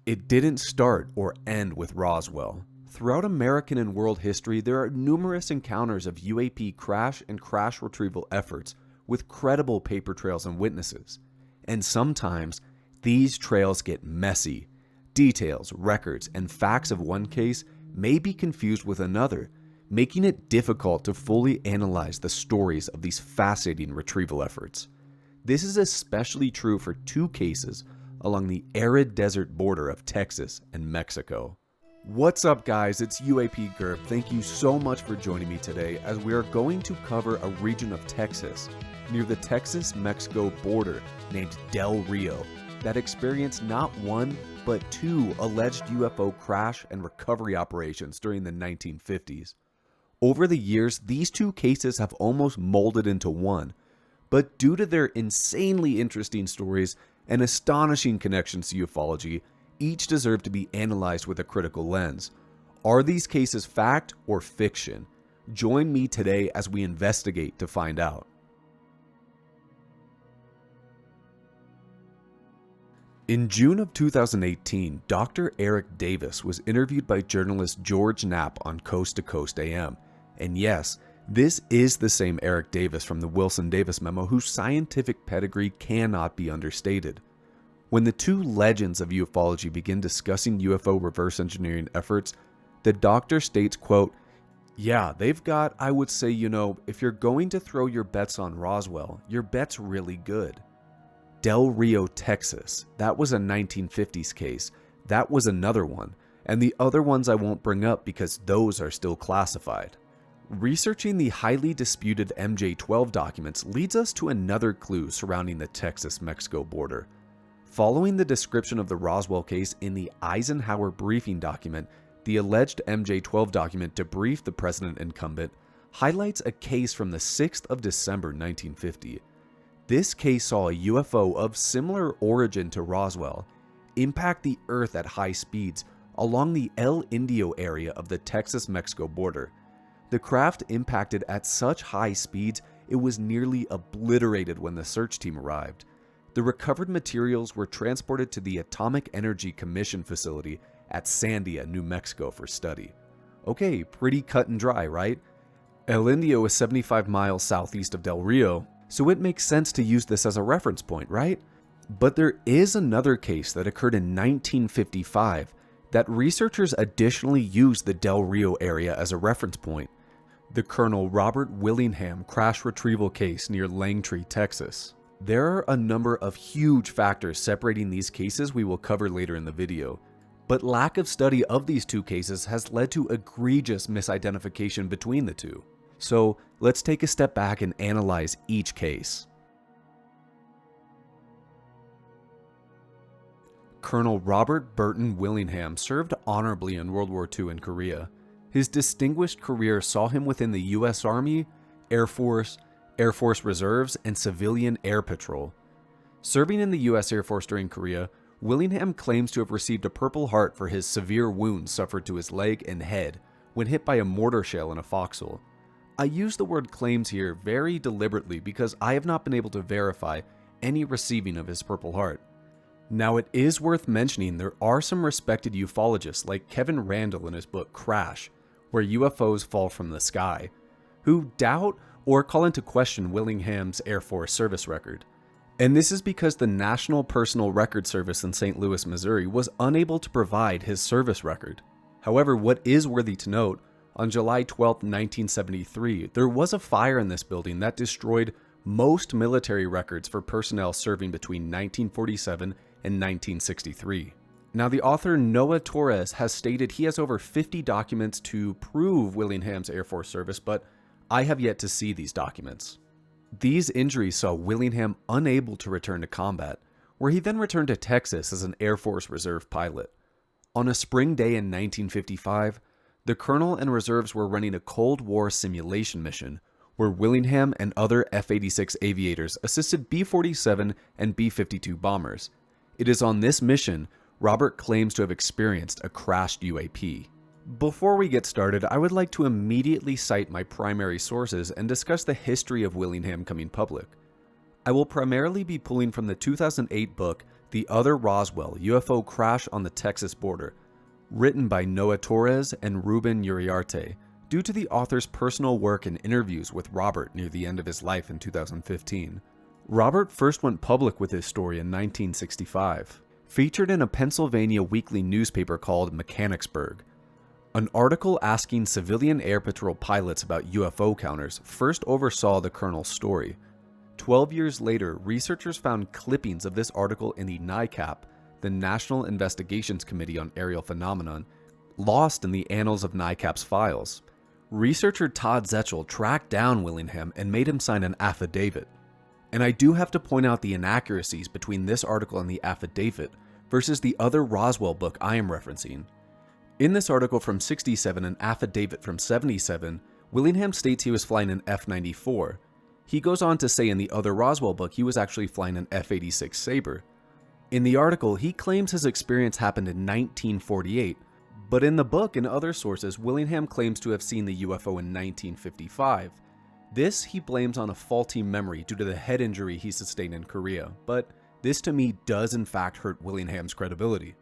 It didn't start or end with Roswell. Throughout American and world history, there are numerous encounters of UAP crash and crash retrieval efforts with credible paper trails and witnesses. And sometimes, these trails get messy. Details, records, and facts of one case may be confused with another, making it difficult to fully analyze the stories of these fascinating retrieval efforts. This is especially true for two cases along the arid desert border of Texas and Mexico. What's up guys, it's UAP Gerb. Thank you so much for joining me today as we are going to cover a region of Texas near the Texas-Mexico border named Del Rio that experienced not one but two alleged UFO crash and recovery operations during the 1950s. Over the years, these two cases have almost molded into one, but due to their insanely interesting stories and astonishing connections to ufology, each deserve to be analyzed with a critical lens. Are these cases fact or fiction? Join me today as we investigate to find out. In June of 2018, Dr. Eric Davis was interviewed by journalist George Knapp on Coast to Coast AM. And yes, this is the same Eric Davis from the Wilson Davis memo whose scientific pedigree cannot be understated. When the two legends of ufology begin discussing UFO reverse engineering efforts, the doctor states, quote, "Yeah, they've got, I would say, if you're going to throw your bets on Roswell, your bet's really good." Del Rio, Texas, that was a 1950s case. That was another one. And the other ones I won't bring up because those are still classified. Researching the highly disputed MJ12 documents leads us to another clue surrounding the Texas-Mexico border. Following the description of the Roswell case in the Eisenhower Briefing Document, the alleged MJ12 document to brief the president incumbent highlights a case from the 6th of December 1950. This case saw a UFO of similar origin to Roswell impact the Earth at high speeds along the El Indio area of the Texas-Mexico border. The craft impacted at such high speeds it was nearly obliterated when the search team arrived. The recovered materials were transported to the Atomic Energy Commission facility at Sandia, New Mexico for study. Okay, pretty cut and dry, right? El Indio is 75 miles southeast of Del Rio, so it makes sense to use this as a reference point, right? But there is another case that occurred in 1955 that researchers additionally used the Del Rio area as a reference point. The Colonel Robert Willingham Crash retrieval case near Langtry, Texas. There are a number of huge factors separating these cases we will cover later in the video, but lack of study of these two cases has led to egregious misidentification between the two. So let's take a step back and analyze each case. Colonel Robert Burton Willingham served honorably in World War II in Korea. His distinguished career saw him within the U.S. Army, Air Force Reserves, and Civilian Air Patrol. Serving in the U.S. Air Force during Korea, Willingham claims to have received a Purple Heart for his severe wounds suffered to his leg and head when hit by a mortar shell in a foxhole. I use the word claims here very deliberately because I have not been able to verify any receiving of his Purple Heart. Now, it is worth mentioning there are some respected ufologists like Kevin Randall in his book Crash, where UFOs fall from the sky, who doubt or call into question Willingham's Air Force service record. And this is because the National Personal Record Service in St. Louis, Missouri was unable to provide his service record. However, what is worthy to note, on July 12, 1973, there was a fire in this building that destroyed most military records for personnel serving between 1947 and 1963. Now, the author Noah Torres has stated he has over 50 documents to prove Willingham's Air Force service, but I have yet to see these documents. These injuries saw Willingham unable to return to combat, where he then returned to Texas as an Air Force Reserve pilot. On a spring day in 1955, the colonel and reserves were running a Cold War simulation mission, where Willingham and other F-86 aviators assisted B-47 and B-52 bombers. It is on this mission Robert claims to have experienced a crashed UAP. Before we get started, I would like to immediately cite my primary sources and discuss the history of Willingham coming public. I will primarily be pulling from the 2008 book The Other Roswell UFO Crash on the Texas Border, written by Noah Torres and Ruben Uriarte, due to the author's personal work and interviews with Robert near the end of his life in 2015. Robert first went public with his story in 1965, featured in a Pennsylvania weekly newspaper called Mechanicsburg. An article asking civilian Air Patrol pilots about UFO counters first oversaw the colonel's story. 12 years later, researchers found clippings of this article in the NICAP, the National Investigations Committee on Aerial Phenomenon, lost in the annals of NICAP's files. Researcher Todd Zetchell tracked down Willingham and made him sign an affidavit. And I do have to point out the inaccuracies between this article and the affidavit versus the other Roswell book I am referencing. In this article from 67 and affidavit from 77, Willingham states he was flying an F-94. He goes on to say in the other Roswell book he was actually flying an F-86 Sabre. In the article, he claims his experience happened in 1948, but in the book and other sources, Willingham claims to have seen the UFO in 1955. This he blames on a faulty memory due to the head injury he sustained in Korea, but this to me does in fact hurt Willingham's credibility.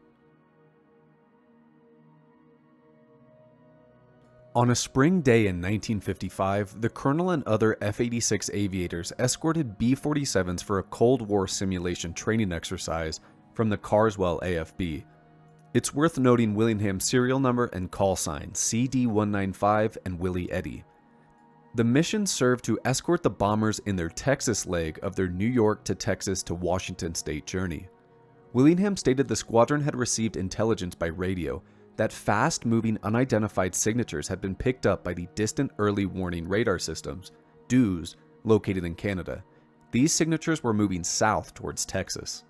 On a spring day in 1955, the colonel and other F-86 aviators escorted B-47s for a Cold War simulation training exercise from the Carswell AFB. It's worth noting Willingham's serial number and call sign, CD-195 and Willie Eddy. The mission served to escort the bombers in their Texas leg of their New York to Texas to Washington state journey. Willingham stated the squadron had received intelligence by radio that fast-moving unidentified signatures had been picked up by the Distant Early Warning Radar Systems, DEWS, located in Canada. These signatures were moving south towards Texas.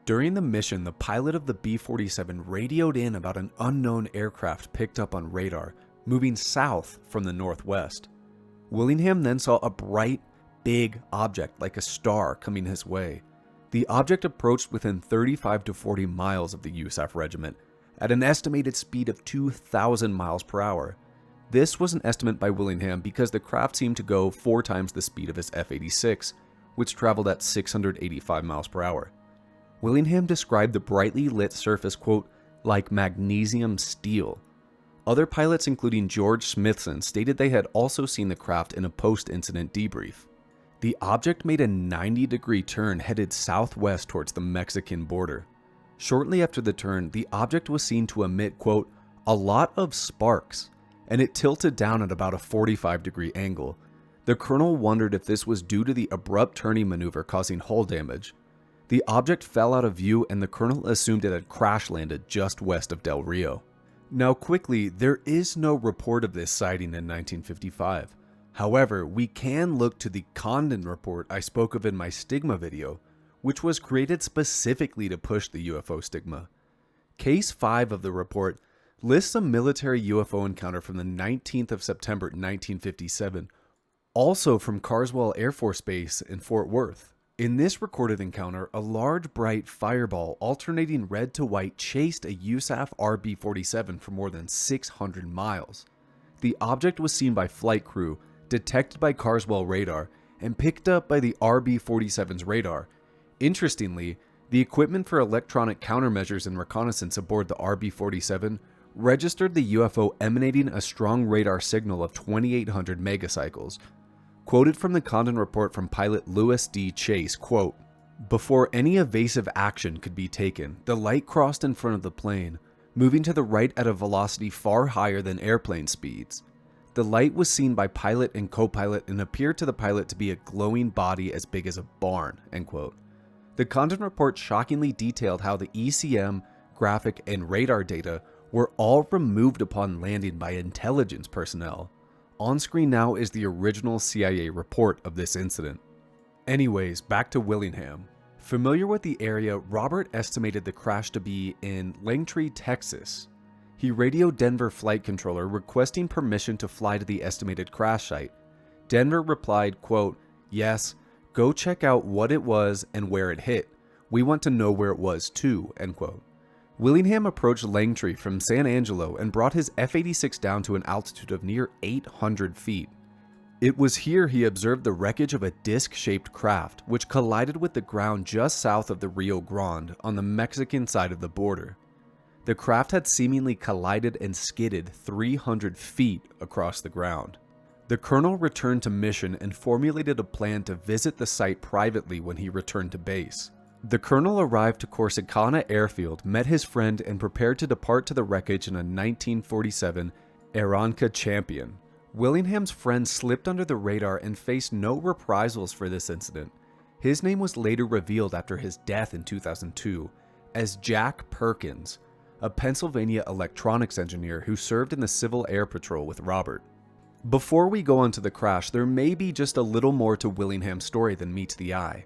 During the mission, the pilot of the B-47 radioed in about an unknown aircraft picked up on radar, moving south from the northwest. Willingham then saw a bright, big object like a star coming his way. The object approached within 35 to 40 miles of the USAF regiment, at an estimated speed of 2,000 miles per hour. This was an estimate by Willingham because the craft seemed to go 4 times the speed of his F-86, which traveled at 685 miles per hour. Willingham described the brightly lit surface, quote, like magnesium steel. Other pilots, including George Smithson, stated they had also seen the craft in a post-incident debrief. The object made a 90-degree turn headed southwest towards the Mexican border. Shortly after the turn, the object was seen to emit, quote, a lot of sparks, and it tilted down at about a 45-degree angle. The colonel wondered if this was due to the abrupt turning maneuver causing hull damage. The object fell out of view and the colonel assumed it had crash landed just west of Del Rio. Now quickly, there is no report of this sighting in 1955. However, we can look to the Condon report I spoke of in my stigma video, which was created specifically to push the UFO stigma. Case 5 of the report lists a military UFO encounter from the 19th of September 1957, also from Carswell Air Force Base in Fort Worth. In this recorded encounter, a large bright fireball alternating red to white chased a USAF RB-47 for more than 600 miles. The object was seen by flight crew, detected by Carswell radar, and picked up by the RB-47's radar. Interestingly, the equipment for electronic countermeasures and reconnaissance aboard the RB-47 registered the UFO emanating a strong radar signal of 2,800 megacycles. Quoted from the Condon report from pilot Lewis D. Chase, quote, before any evasive action could be taken, the light crossed in front of the plane, moving to the right at a velocity far higher than airplane speeds. The light was seen by pilot and co-pilot and appeared to the pilot to be a glowing body as big as a barn, end quote. The Condon report shockingly detailed how the ECM, graphic, and radar data were all removed upon landing by intelligence personnel. On screen now is the original CIA report of this incident. Anyways, back to Willingham. Familiar with the area, Robert estimated the crash to be in Langtry, Texas. He radioed Denver flight controller requesting permission to fly to the estimated crash site. Denver replied, quote, yes, go check out what it was and where it hit. We want to know where it was too, end quote. Willingham approached Langtry from San Angelo and brought his F-86 down to an altitude of near 800 feet. It was here he observed the wreckage of a disc-shaped craft which collided with the ground just south of the Rio Grande on the Mexican side of the border. The craft had seemingly collided and skidded 300 feet across the ground. The colonel returned to mission and formulated a plan to visit the site privately when he returned to base. The colonel arrived to Corsicana Airfield, met his friend, and prepared to depart to the wreckage in a 1947 Aeronca Champion. Willingham's friend slipped under the radar and faced no reprisals for this incident. His name was later revealed after his death in 2002 as Jack Perkins, a Pennsylvania electronics engineer who served in the Civil Air Patrol with Robert. Before we go on to the crash, there may be just a little more to Willingham's story than meets the eye.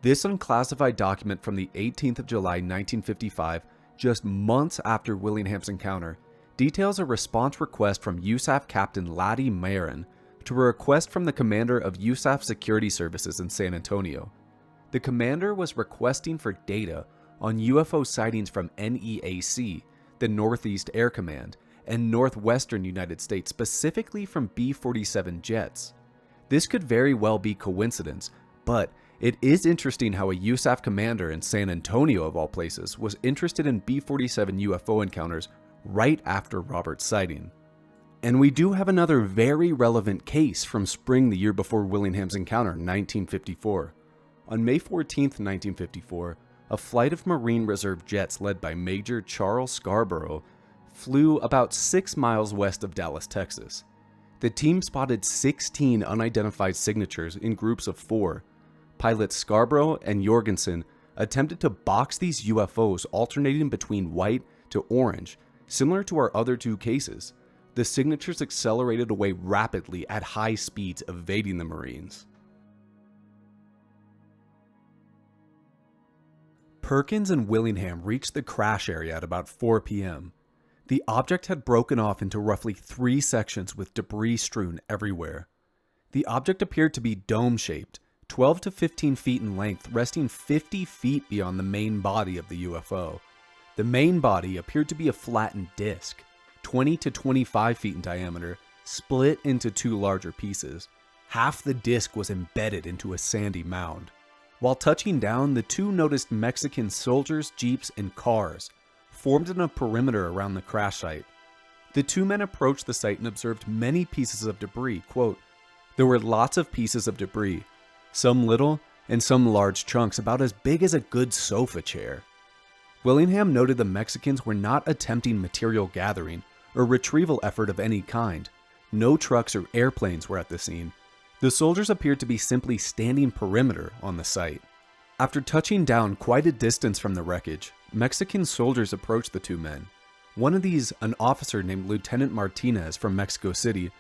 This unclassified document from the 18th of July 1955, just months after Willingham's encounter, details a response request from USAF Captain Laddie Marin to a request from the commander of USAF Security Services in San Antonio. The commander was requesting for data on UFO sightings from NEAC, the Northeast Air Command, and northwestern United States, specifically from B-47 jets. This could very well be coincidence, but it is interesting how a USAF commander in San Antonio, of all places, was interested in B-47 UFO encounters right after Robert's sighting. And we do have another very relevant case from spring the year before Willingham's encounter, 1954. On May 14, 1954, a flight of Marine Reserve jets led by Major Charles Scarborough flew about 6 miles west of Dallas, Texas. The team spotted 16 unidentified signatures in groups of 4. Pilots Scarborough and Jorgensen attempted to box these UFOs alternating between white to orange, similar to our other 2 cases. The signatures accelerated away rapidly at high speeds, evading the Marines. Perkins and Willingham reached the crash area at about 4 p.m. The object had broken off into roughly 3 sections with debris strewn everywhere. The object appeared to be dome-shaped, 12 to 15 feet in length, resting 50 feet beyond the main body of the UFO. The main body appeared to be a flattened disc, 20 to 25 feet in diameter, split into 2 larger pieces. Half the disc was embedded into a sandy mound. While touching down, the 2 noticed Mexican soldiers, jeeps, and cars formed in a perimeter around the crash site. The 2 men approached the site and observed many pieces of debris. Quote, "There were lots of pieces of debris, some little and some large chunks about as big as a good sofa chair." Willingham noted the Mexicans were not attempting material gathering or retrieval effort of any kind. No trucks or airplanes were at the scene. The soldiers appeared to be simply standing perimeter on the site. After touching down quite a distance from the wreckage, Mexican soldiers approached the 2 men. One of these, an officer named Lieutenant Martinez from Mexico City,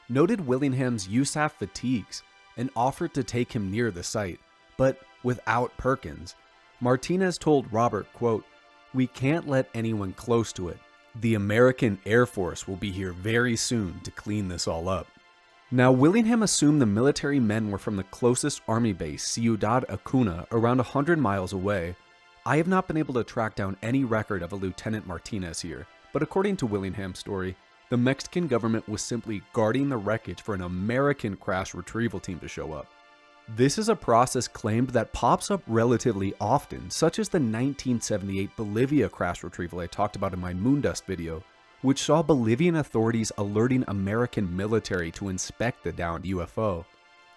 noted Willingham's USAF fatigues and offered to take him near the site, but without Perkins. Martinez told Robert, quote, "We can't let anyone close to it. The American Air Force will be here very soon to clean this all up." Now, Willingham assumed the military men were from the closest army base, Ciudad Acuna, around 100 miles away. I have not been able to track down any record of a Lieutenant Martinez here, but according to Willingham's story, the Mexican government was simply guarding the wreckage for an American crash retrieval team to show up. This is a process claimed that pops up relatively often, such as the 1978 Bolivia crash retrieval I talked about in my Moondust video, which saw Bolivian authorities alerting American military to inspect the downed UFO.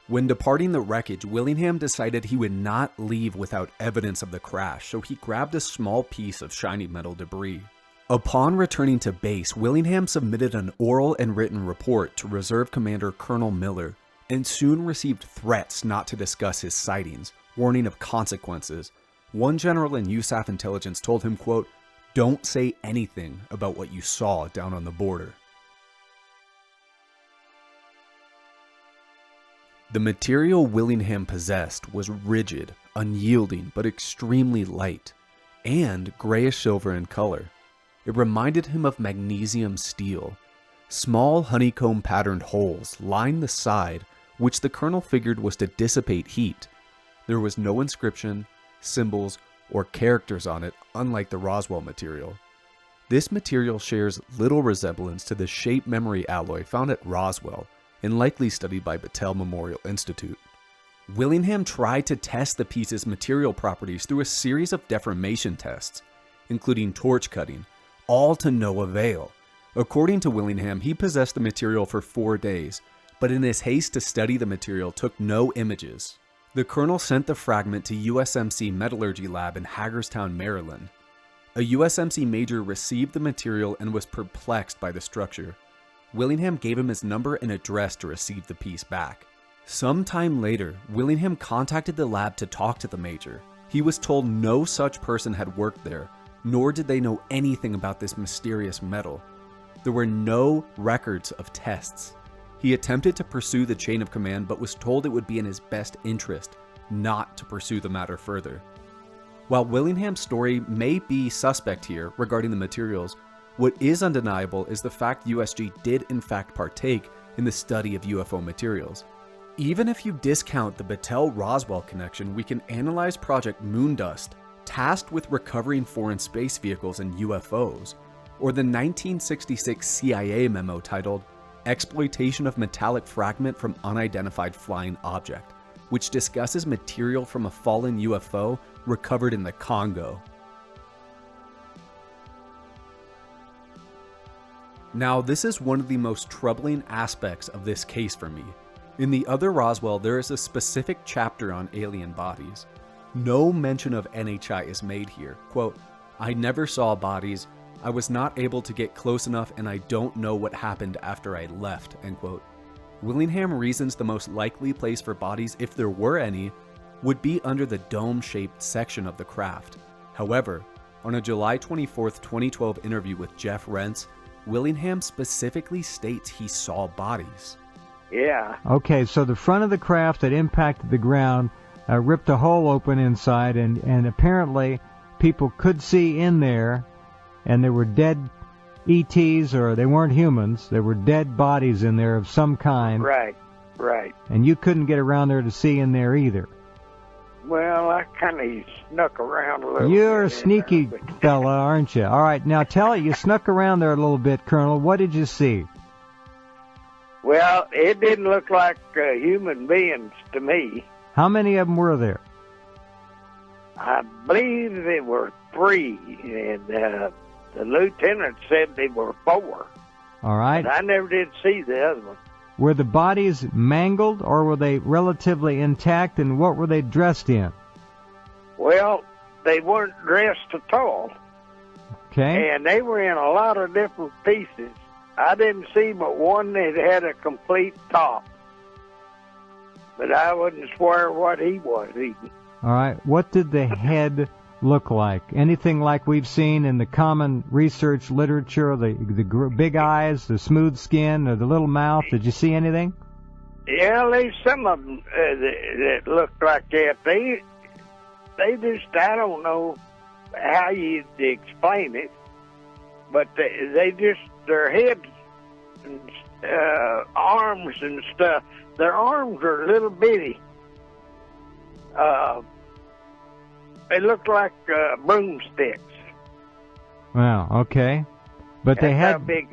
When departing the wreckage, Willingham decided he would not leave without evidence of the crash, so he grabbed a small piece of shiny metal debris. Upon returning to base, Willingham submitted an oral and written report to Reserve Commander Colonel Miller, and soon received threats not to discuss his sightings, warning of consequences. One general in USAF intelligence told him, quote, "Don't say anything about what you saw down on the border." The material Willingham possessed was rigid, unyielding, but extremely light, and grayish-silver in color. It reminded him of magnesium steel. Small honeycomb-patterned holes lined the side, which the colonel figured was to dissipate heat. There was no inscription, symbols, or characters on it, unlike the Roswell material. This material shares little resemblance to the shape memory alloy found at Roswell, and likely studied by Battelle Memorial Institute. Willingham tried to test the piece's material properties through a series of deformation tests, including torch cutting, all to no avail. According to Willingham, he possessed the material for 4 days, but in his haste to study the material took no images. The colonel sent the fragment to USMC Metallurgy Lab in Hagerstown, Maryland. A USMC major received the material and was perplexed by the structure. Willingham gave him his number and address to receive the piece back. Some time later, Willingham contacted the lab to talk to the major. He was told no such person had worked there, nor did they know anything about this mysterious metal. There were no records of tests. He attempted to pursue the chain of command, but was told it would be in his best interest not to pursue the matter further. While Willingham's story may be suspect here regarding the materials, what is undeniable is the fact USG did in fact partake in the study of UFO materials. Even if you discount the Battelle-Roswell connection, we can analyze Project Moondust, tasked with recovering foreign space vehicles and UFOs, or the 1966 CIA memo titled Exploitation of Metallic Fragment from Unidentified Flying Object, which discusses material from a fallen UFO recovered in the Congo. Now, this is one of the most troubling aspects of this case for me. In the other Roswell, there is a specific chapter on alien bodies. No mention of NHI is made here. Quote, "I never saw bodies. I was not able to get close enough and I don't know what happened after I left," end quote. Willingham reasons the most likely place for bodies, if there were any, would be under the dome-shaped section of the craft. However, on a July 24, 2012 interview with Jeff Rentz, Willingham specifically states he saw bodies. Yeah. Okay, so the front of the craft that impacted the ground ripped a hole open inside, and apparently people could see in there, and there were dead ETs, or they weren't humans. There were dead bodies in there of some kind. Right, right. And you couldn't get around there to see in there either. Well, I kind of snuck around a little You're a bit sneaky fella, aren't you? All right, now tell it. You snuck around there a little bit, Colonel. What did you see? Well, it didn't look like human beings to me. How many of them were there? I believe there were 3, and the lieutenant said there were 4. All right. But I never did see the other one. Were the bodies mangled, or were they relatively intact, and what were they dressed in? Well, they weren't dressed at all. Okay. And they were in a lot of different pieces. I didn't see but one that had a complete top. But I wouldn't swear what he was even. All right. What did the head look like? Anything like we've seen in the common research literature, the big eyes, the smooth skin, or the little mouth? Did you see anything? Yeah, there's some of them that looked like that. They just, I don't know how you'd explain it, but they just, their heads and arms and stuff, their arms are little bitty. They looked like broomsticks. Wow, okay. But they had... How big?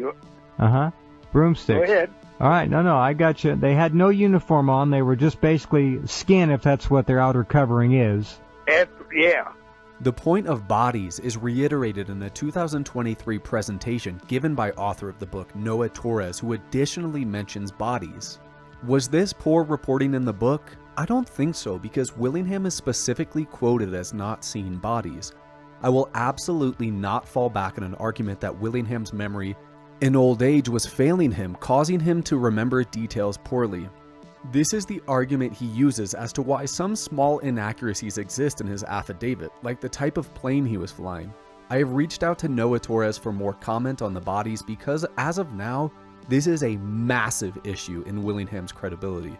Broomsticks. Go ahead. All right, no, I got you. They had no uniform on. They were just basically skin, if that's what their outer covering is. Yeah. The point of bodies is reiterated in a 2023 presentation given by author of the book, Noah Torres, who additionally mentions bodies. Was this poor reporting in the book? I don't think so, because Willingham is specifically quoted as not seeing bodies. I will absolutely not fall back on an argument that Willingham's memory in old age was failing him, causing him to remember details poorly. This is the argument he uses as to why some small inaccuracies exist in his affidavit, like the type of plane he was flying. I have reached out to Noah Torres for more comment on the bodies because, as of now, this is a massive issue in Willingham's credibility.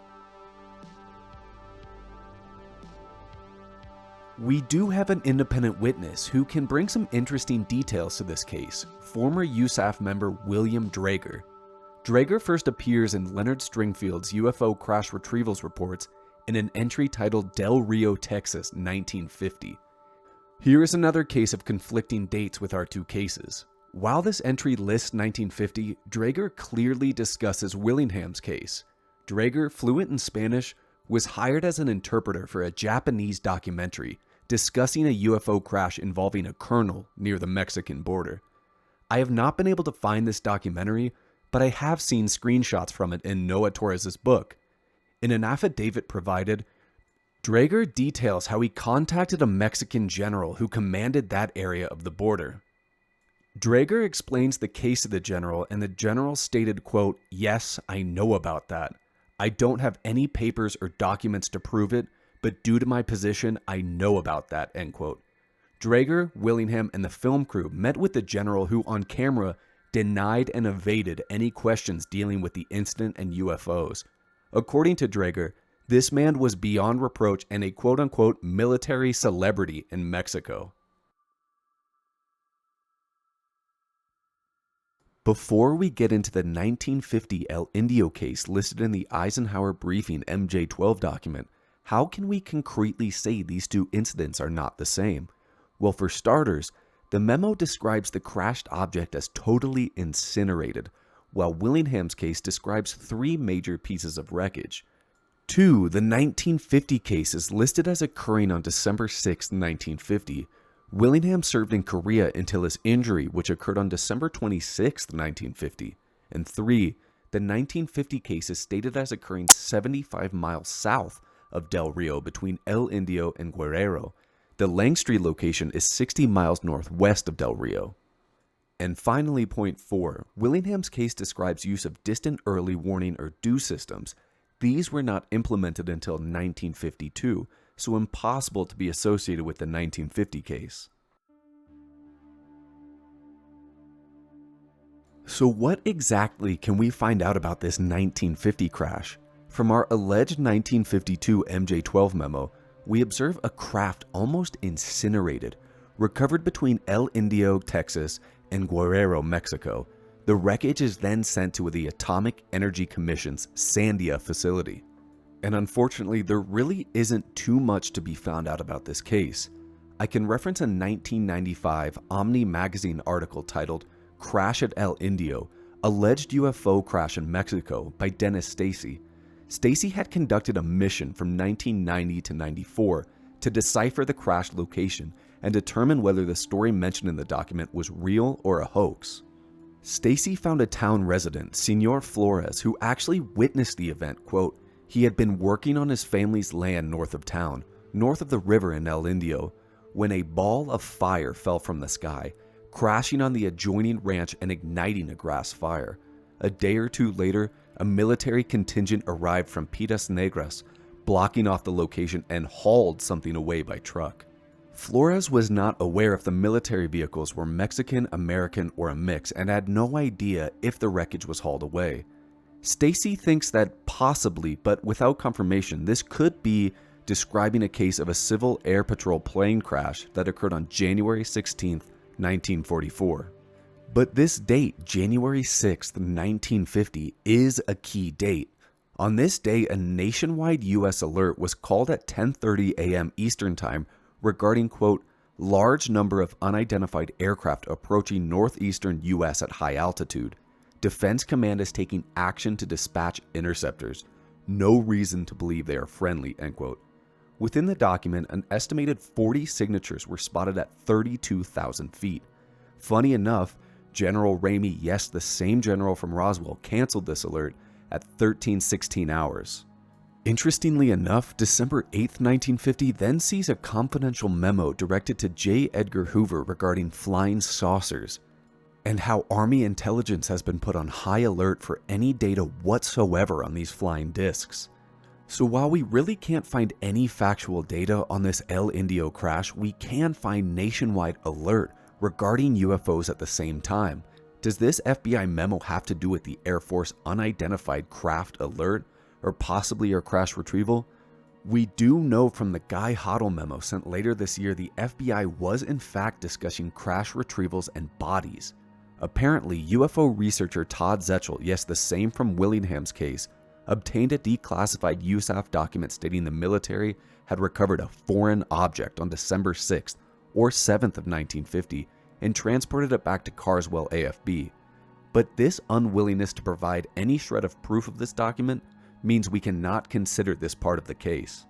We do have an independent witness who can bring some interesting details to this case, former USAF member William Draeger. Draeger first appears in Leonard Stringfield's UFO Crash retrievals reports in an entry titled Del Rio, Texas, 1950. Here is another case of conflicting dates with our two cases. While this entry lists 1950, Draeger clearly discusses Willingham's case. Draeger, fluent in Spanish, was hired as an interpreter for a Japanese documentary discussing a UFO crash involving a colonel near the Mexican border. I have not been able to find this documentary, but I have seen screenshots from it in Noah Torres' book. In an affidavit provided, Draeger details how he contacted a Mexican general who commanded that area of the border. Draeger explains the case to the general, and the general stated, quote, "Yes, I know about that. I don't have any papers or documents to prove it, but due to my position, I know about that," end quote. Draeger, Willingham, and the film crew met with the general, who on camera denied and evaded any questions dealing with the incident and UFOs. According to Draeger, this man was beyond reproach and a quote-unquote military celebrity in Mexico. Before we get into the 1950 El Indio case listed in the Eisenhower Briefing MJ12 document, how can we concretely say these two incidents are not the same? Well, for starters, the memo describes the crashed object as totally incinerated, while Willingham's case describes 3 major pieces of wreckage. 2. The 1950 case is listed as occurring on December 6, 1950. Willingham served in Korea until his injury, which occurred on December 26, 1950. And 3. The 1950 case is stated as occurring 75 miles south of Del Rio between El Indio and Guerrero. The Langtry location is 60 miles northwest of Del Rio. And finally, point 4. Willingham's case describes use of distant early warning or DEW systems. These were not implemented until 1952, so impossible to be associated with the 1950 case. So what exactly can we find out about this 1950 crash? From our alleged 1952 MJ12 memo, we observe a craft almost incinerated, recovered between El Indio, Texas, and Guerrero, Mexico. The wreckage is then sent to the Atomic Energy Commission's Sandia facility. And unfortunately, there really isn't too much to be found out about this case. I can reference a 1995 Omni magazine article titled "Crash at El Indio, Alleged UFO Crash in Mexico" by Dennis Stacy. Stacy had conducted a mission from 1990 to 94 to decipher the crash location and determine whether the story mentioned in the document was real or a hoax. Stacy found a town resident, Senor Flores, who actually witnessed the event. Quote, "He had been working on his family's land north of town, north of the river in El Indio, when a ball of fire fell from the sky, crashing on the adjoining ranch and igniting a grass fire. A day or two later, a military contingent arrived from Piedras Negras, blocking off the location and hauled something away by truck." Flores was not aware if the military vehicles were Mexican, American, or a mix, and had no idea if the wreckage was hauled away. Stacy thinks that possibly, but without confirmation, this could be describing a case of a Civil Air Patrol plane crash that occurred on January 16, 1944. But this date, January 6, 1950, is a key date. On this day, a nationwide U.S. alert was called at 10:30 a.m. Eastern Time regarding, quote, "large number of unidentified aircraft approaching northeastern U.S. at high altitude. Defense Command is taking action to dispatch interceptors. No reason to believe they are friendly," end quote. Within the document, an estimated 40 signatures were spotted at 32,000 feet. Funny enough, General Ramey, yes, the same general from Roswell, canceled this alert at 13:16 hours. Interestingly enough, December 8, 1950 then sees a confidential memo directed to J. Edgar Hoover regarding flying saucers, and how Army intelligence has been put on high alert for any data whatsoever on these flying discs. So while we really can't find any factual data on this El Indio crash, we can find nationwide alert regarding UFOs at the same time. Does this FBI memo have to do with the Air Force unidentified craft alert, or possibly a crash retrieval? We do know from the Guy Hoddle memo sent later this year the FBI was in fact discussing crash retrievals and bodies. Apparently, UFO researcher Todd Zetchell, yes, the same from Willingham's case, obtained a declassified USAF document stating the military had recovered a foreign object on December 6th or 7th of 1950 and transported it back to Carswell AFB. But this unwillingness to provide any shred of proof of this document means we cannot consider this part of the case.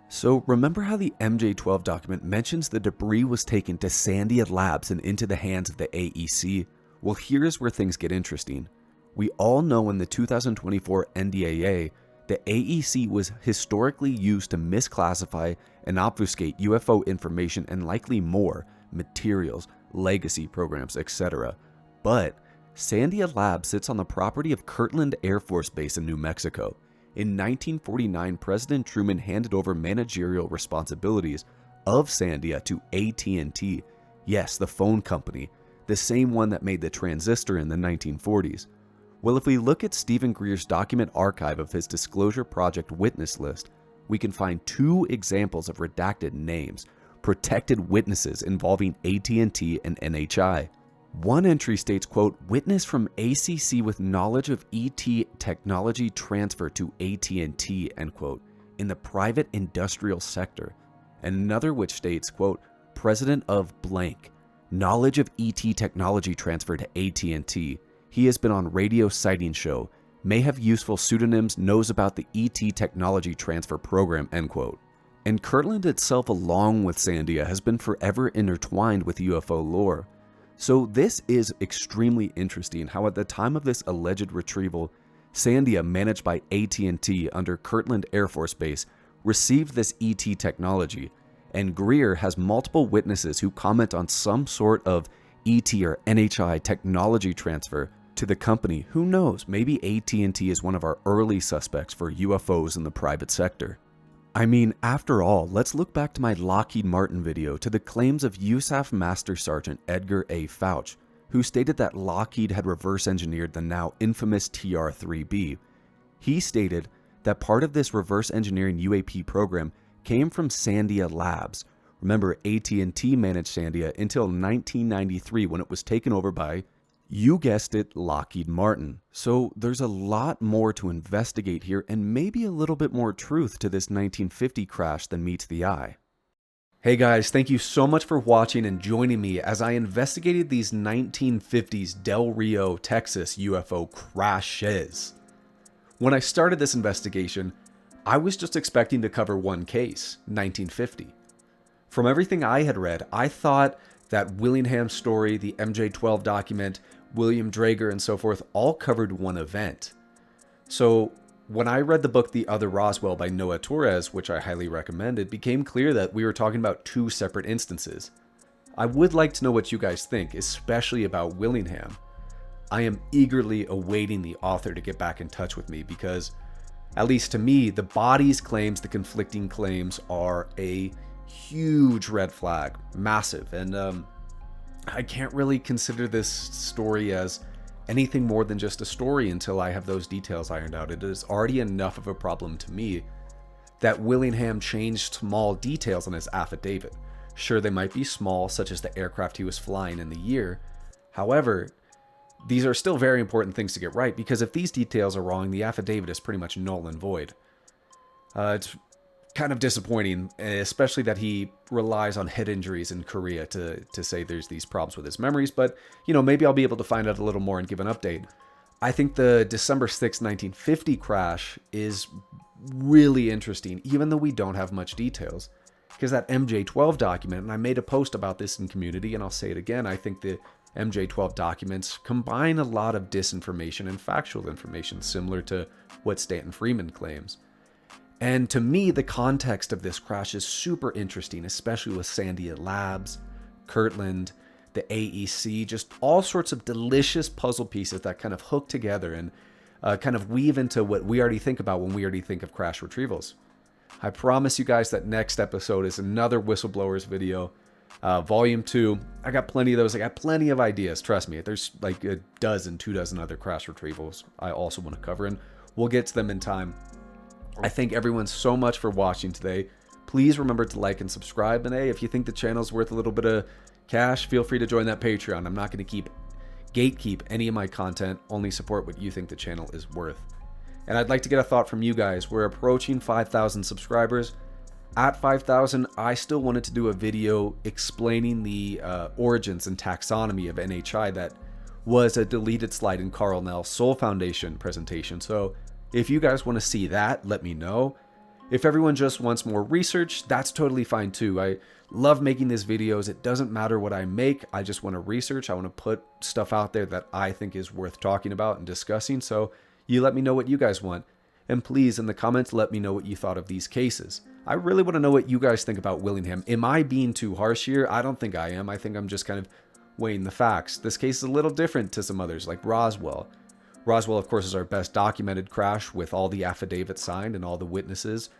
So remember how the MJ12 document mentions the debris was taken to Sandia Labs and into the hands of the AEC? Well, here's where things get interesting. We all know in the 2024 NDAA, the AEC was historically used to misclassify and obfuscate UFO information and likely more materials, legacy programs, etc. But Sandia Labs sits on the property of Kirtland Air Force Base in New Mexico. In 1949, President Truman handed over managerial responsibilities of Sandia to AT&T, yes, the phone company, the same one that made the transistor in the 1940s. Well, if we look at Stephen Greer's document archive of his disclosure project witness list, we can find 2 examples of redacted names, protected witnesses involving AT&T and NHI. One entry states, quote, witness from ACC with knowledge of ET technology transfer to AT&T, end quote, in the private industrial sector. And another which states, quote, president of blank, knowledge of ET technology transfer to AT&T. He has been on radio sighting show, may have useful pseudonyms, knows about the ET technology transfer program, end quote. And Kirtland itself, along with Sandia, has been forever intertwined with UFO lore. So this is extremely interesting how at the time of this alleged retrieval, Sandia, managed by AT&T under Kirtland Air Force Base, received this ET technology, and Greer has multiple witnesses who comment on some sort of ET or NHI technology transfer to the company. Who knows, maybe AT&T is one of our early suspects for UFOs in the private sector. I mean, after all, let's look back to my Lockheed Martin video to the claims of USAF Master Sergeant Edgar A. Fouch, who stated that Lockheed had reverse engineered the now infamous TR-3B. He stated that part of this reverse engineering UAP program came from Sandia Labs. Remember, AT&T managed Sandia until 1993 when it was taken over by, you guessed it, Lockheed Martin. So there's a lot more to investigate here and maybe a little bit more truth to this 1950 crash than meets the eye. Hey guys, thank you so much for watching and joining me as I investigated these 1950s Del Rio, Texas UFO crashes. When I started this investigation, I was just expecting to cover one case, 1950. From everything I had read, I thought that Willingham's story, the MJ12 document, William Draeger, and so forth all covered one event. So when I read the book The Other Roswell by Noah Torres, which I highly recommend, it became clear that we were talking about 2 separate instances. I would like to know what you guys think, especially about Willingham. I am eagerly awaiting the author to get back in touch with me because, at least to me, the body's claims, the conflicting claims, are a huge red flag, massive, and I can't really consider this story as anything more than just a story until I have those details ironed out. It is already enough of a problem to me that Willingham changed small details on his affidavit. Sure, they might be small, such as the aircraft he was flying in the year. However, these are still very important things to get right, because if these details are wrong, the affidavit is pretty much null and void. It's kind of disappointing, especially that he relies on head injuries in Korea to say there's these problems with his memories, but, you know, maybe I'll be able to find out a little more and give an update. I think the December 6, 1950 crash is really interesting, even though we don't have much details, because that MJ12 document, and I made a post about this in community, and I'll say it again, I think the MJ12 documents combine a lot of disinformation and factual information, similar to what Stanton Freeman claims. And to me, the context of this crash is super interesting, especially with Sandia Labs, Kirtland, the AEC, just all sorts of delicious puzzle pieces that kind of hook together and kind of weave into what we already think about when we already think of crash retrievals. I promise you guys that next episode is another whistleblowers video. Volume 2, I got plenty of those. I got plenty of ideas, trust me. There's like 2 dozen other crash retrievals I also want to cover, and we'll get to them in time. I thank everyone so much for watching today. Please remember to like and subscribe, and hey, if you think the channel's worth a little bit of cash, feel free to join that Patreon. I'm not going to gatekeep any of my content, only support what you think the channel is worth. And I'd like to get a thought from you guys. We're approaching 5,000 subscribers. At 5,000, I still wanted to do a video explaining the origins and taxonomy of NHI that was a deleted slide in Carl Nell's Soul Foundation presentation. So If you guys want to see that, let me know. If everyone just wants more research, that's totally fine too. I love making these videos. It doesn't matter what I make. I just want to research. I want to put stuff out there that I think is worth talking about and discussing. So you let me know what you guys want. And please, in the comments, let me know what you thought of these cases. I really want to know what you guys think about Willingham. Am I being too harsh here? I don't think I am. I think I'm just kind of weighing the facts. This case is a little different to some others, like Roswell. Roswell, of course, is our best documented crash with all the affidavits signed and all the witnesses.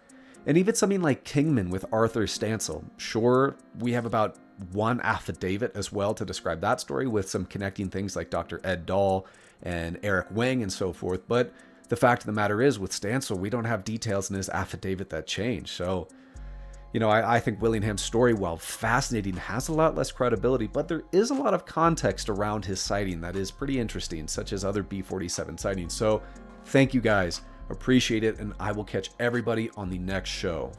And even something like Kingman with Arthur Stancil. Sure, we have about one affidavit as well to describe that story with some connecting things like Dr. Ed Dahl and Eric Wang and so forth. But the fact of the matter is, with Stancil, we don't have details in his affidavit that change. So, you know, I think Willingham's story, while fascinating, has a lot less credibility, but there is a lot of context around his sighting that is pretty interesting, such as other B-47 sightings. So, thank you guys. Appreciate it, and I will catch everybody on the next show.